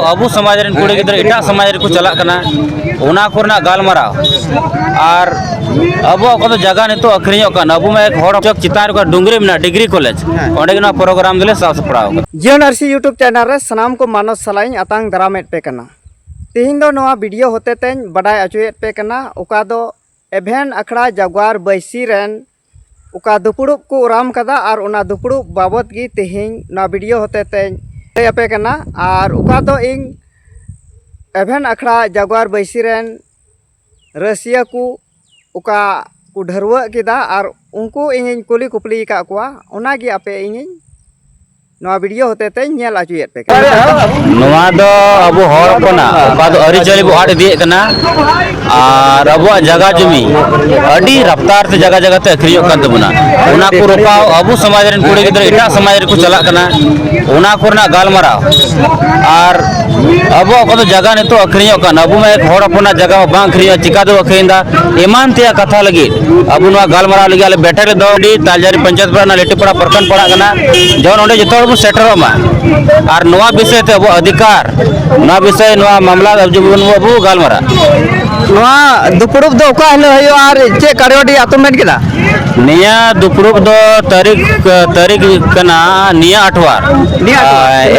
अबू समाज रेन कुड़ी गिद्रा इटा समाज रे को चला कना ओना कोरना गालमाराव और अबो को जगह नितो अखरियो कन अबू में एक होड़ चौक चितार को डुंगरी में डिग्री कॉलेज ओंडे ना प्रोग्राम दिले साफ सपड़ाव जीएनआरसी यूट्यूब चैनल रे सनाम को मानस सलाई आतांग दरामेट पे कना तेहिं दो नवा वीडियो होते तें बडाय अचुएट पे कना उका दो एभेन अखड़ा जगवार बैसी रेन उका दुपुड़ुब को उराम कदा और उना दुपुड़ुब बाबत गी तेहिं ना वीडियो होते तें लय पे कना और उका दो इंग एभेन अखड़ा जगवार बैसी रेन रसिया को उका को ढरवा किदा और उनको इंग कुली कुपली का कुआ उना गी आपे इंग नवा वीडियो होते ते नेल आचुएट पे नवा दो अबो होड़ कोना बाद अरी चली बो आड़ दिए कना और अबो जगह जमी अडी रफ्तार से जगह जगह ते अखरियो कन तबना उना को रोपाव अबू समाज रेन कुड़ी गिद्रा इटा समाज रे को चला कना उना कोरना गालमाराव और अबो को जगह नितो अखरियो कन अबू में एक होड़ अपना जगह बांग अखरियो चिका दो अखरिंदा ईमान ते कथा लगी अबू नवा गालमाराव लगी आले बैठक दो डी तालजारी पंचायत पड़ा ना लेटीपड़ा प्रखंड पड़ा कना जौन ओंडे जतो सेटरमा और नवा विषय ते अबो अधिकार नवा विषय नवा मामला अबू गालमारा नवा दुपुड़ुब दो का हलो हयो और चे कारियोडी आतो मेन केदा निया दुपुड़ुब दो तारीख कना निया अठवार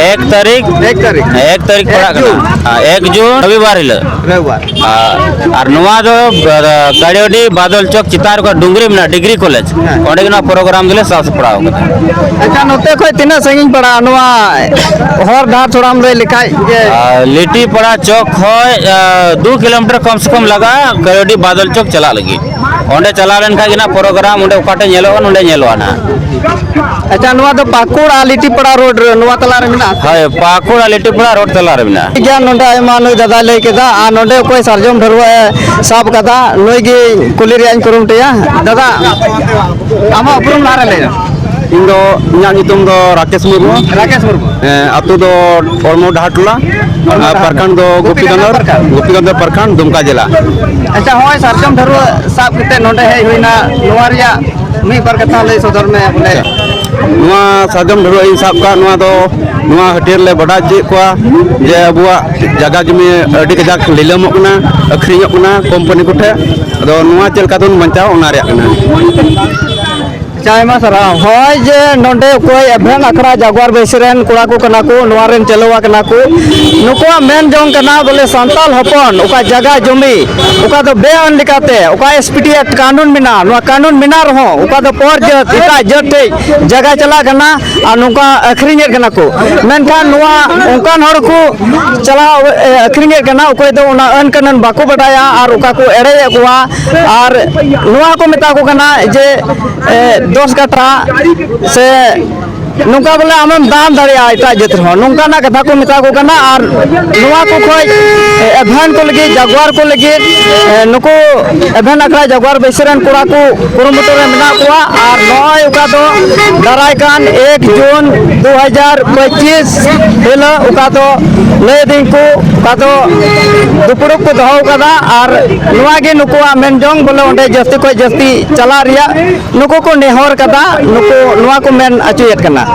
एक तारीख पड़ा कना 1 जून रविवार हिलो और नवा दो कारियोडी बादल चौक चितार को डुंगरी में डिग्री कॉलेज ओंडे ना प्रोग्राम दिले साफ सपड़ाव अच्छा नोते खोय तिना संगिन पड़ा नवा हर डार थोड़ाम रे लिखाई लिट्टी पड़ा चौक खोय 2 किलोमीटर कम से कम लगा कारियोडी बादल चौक चला लगी ओंडे चला लेन खागिना प्रोग्राम ओंडे उकाटे नेलो ओंडे नेलो ना अच्छा नवा दो पाकुड़ लिट्टी पड़ा रोड नवा तला रे मिना हाय पाकुड़ लिट्टी पड़ा रोड तला रे मिना ज्ञान नोंडे आयमा नुई दादा लय केदा आ नोंडे कोई सरजम ढरवा साब कदा नुई गी कुली रे आइन करुमटिया दादा आमा उपरुम लारे ले इंदो इन्या नितुम दो राकेश मुर्मू अतु दो ओलमो डाहटला प्रखंड दो गोपीगंज प्रखंड दुमका जिला अच्छा होय सरजम ढरवा साब कते नोंडे हे होइना नवा रिया मी बार कथा लय सदर में बोले नवा सरजम ढरवा इन साब का नवा दो नवा हटेर ले बड़ा जे कोआ जे अबुआ जगह जमी अडी कजाक लिलमक ना अखरियोक ना कंपनी कोठे अदो नवा चलका दोन बंचाव ओना रिया कना चायमा सरा होय जे नोंडे कोई एभेन अखड़ा जगवार बैसरेन कुड़ा को कना को नवारेन चलवा कना को नुको मेन जोंग कना बोले संताल हपन ओका जगह जमी ओका दो बेअन लिकाते ओका एसपीटी एक्ट कानून मिना नवा कानून मिना रहो ओका दो पर जत इटा जते जगह चला कना आ नुका अखरिनेर कना को मेनखान नवा ओकान हर को चला अखरिनेर कना ओकोय दो ओना अन कानून बाको बडाया और ओका को एड़े कोआ और नवा को मेता को कना जे 10 कट्ठा से नुका बोले आमें दान दाड़िया इटा जत रहो नुका ना कथा को मेता को कना और नुआ को खोय एभेन को लगी जगवार को लगी नुको एभेन अखड़ा जगवार बैसरेन कुड़ा को कुरुमुटो रे मेना कुआ और नय उका दो दाराय कान 1 जून 2025 हिलो उका दो लय दिन को उका दो दुपुड़ुब को दहो कदा और नुआ गे नुकुआ मेन जोंग बोले ओंडे जस्ती को जस्ती चला रिया नुको को नेहर कदा नुको नुआ को मेन अचुएट कना